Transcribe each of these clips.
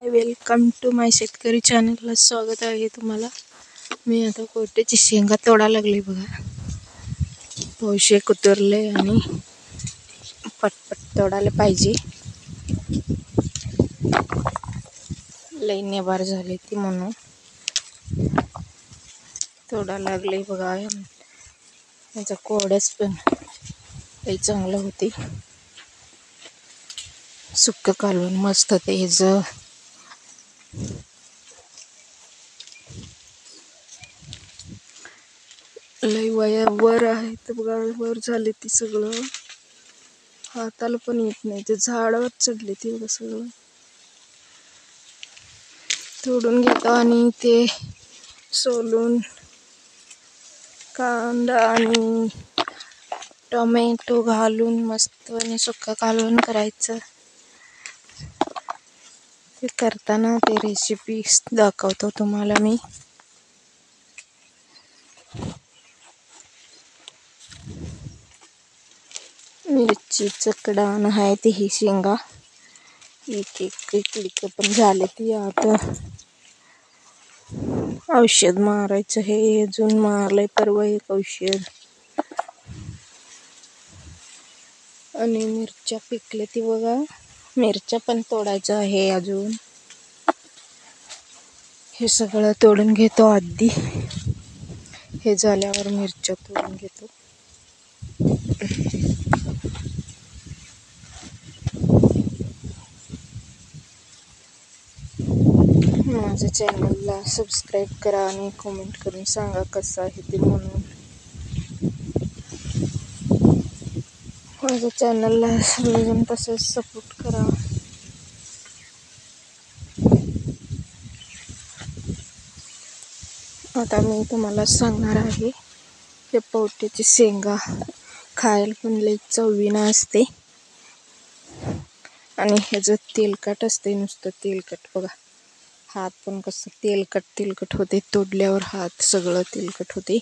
Welcome to माय शेतकरी चॅनलला स्वागत आहे तुम्हाला। मी आता कोट्याची शेंगा तोडा लागले बघा। पावशे कुतरले आणि पटपट तोडायला पाहिजे। लई नेबार झाली ती म्हणून तोडा लागले बघा। याचा कोड्याच पण लई चांगलं होती। सुक्क कालवण मस्त होते हेच। लई वया वर आहे तर बघा, वर झाले ती सगळं हाताला पण येत नाही। ते झाडावर चढले ती बघा। सगळं तोडून घेतो आणि ते सोलून कांदा आणि टोमॅटो घालून मस्त आणि सुक्का कालवण करायचं। ते करताना ते रेसिपी दाखवतो तुम्हाला मी। मिरचीचं कडान आहे ती ही शेंगा एक क्लिक पण झाले ती। आता औषध मारायचं हे अजून मारलंय परवा एक औषध। आणि मिरच्या पिकले ती बघा। मिरच्या पण तोडायचं आहे अजून। हे सगळं तोडून घेतो आधी। हे झाल्यावर मिरच्या तोडून घेतो। माझ्या चॅनलला सबस्क्राईब करा आणि कमेंट करून सांगा कसं आहे ते म्हणून। माझ्या चॅनलला सर्वजण तसंच सपोर्ट करा। आता मी तुम्हाला सांगणार आहे हे पावट्याची शेंगा खायला पण लई चवीनं असते आणि ह्याचं तेलकट असते, नुसतं तेलकट बघा। हात पण कसं तेलकट होते, तोडल्यावर हात सगळं तेलकट होते।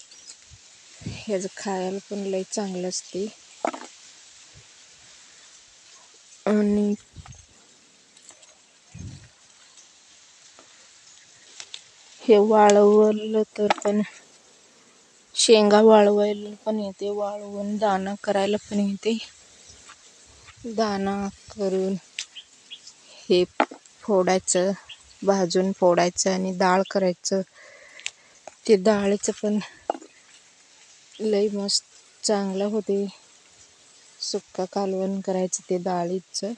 ह्याचं खायला पण लई चांगलं असते। आणि हे वाळवलं तर पण शेंगा वाळवायला पण येते, वाळवून दाणा करायला पण येते। दाणा करून हे फोडायचं, भाजून फोडायचं आणि डाळ करायचं। ते डाळीचं पण लई मस्त चांगलं होते। सुक्का कालवण करायचं ते डाळीचं।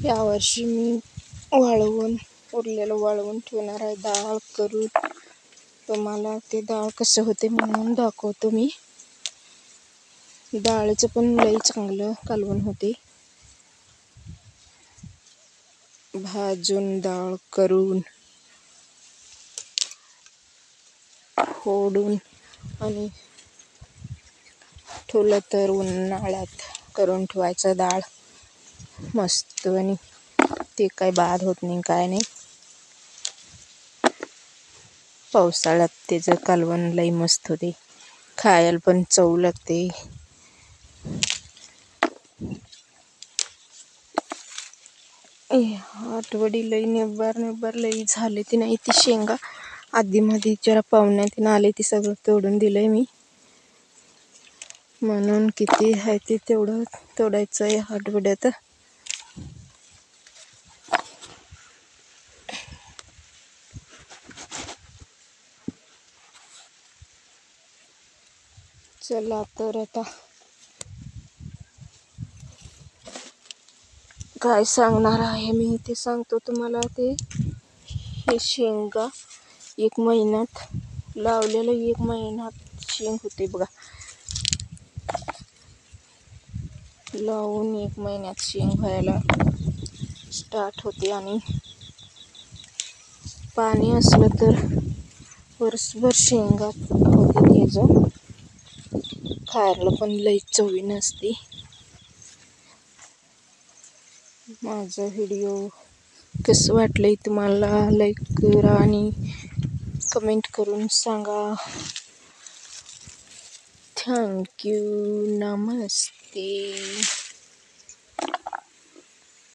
यावर्षी मी उरलेलं वाळवून ठेवणार आहे डाळ करून। तुम्हाला ते डाळ कसं होते म्हणून दाखवतो मी। डाळीचं पण लई चांगलं कालवण होते। भाजून डाळ करून फोडून आणि ठेवलं तर उन्हाळ्यात करून ठेवायचं डाळ मस्त। आणि ते काय बाद होत नाही काय नाही। पावसाळ्यात त्याचं कालवण लई मस्त होते, खायला पण चव लागते। आठवडी लई नेबार लई झाले ती नाही ती शेंगा। आधी मध्ये जरा पाहुण्यात आले ती सगळं तोडून दिलंय मी म्हणून। किती आहे ते तेवढं तोडायचं आहे आठवड्यात। चला तर आता काय सांगणार आहे मी ते सांगतो तुम्हाला। ते हे शेंगा एक महिन्यात लावलेलं, एक महिन्यात शेंग होते बघा। लावून एक महिन्यात शेंग व्हायला स्टार्ट होते। आणि पाणी असलं तर वर्षभर शेंगा होते। त्याचं खायला पण लई चवीनं असते। माझं व्हिडिओ कसं वाटलंय तुम्हाला लाईक करा आणि कमेंट करून सांगा. थँक्यू. नमस्ते.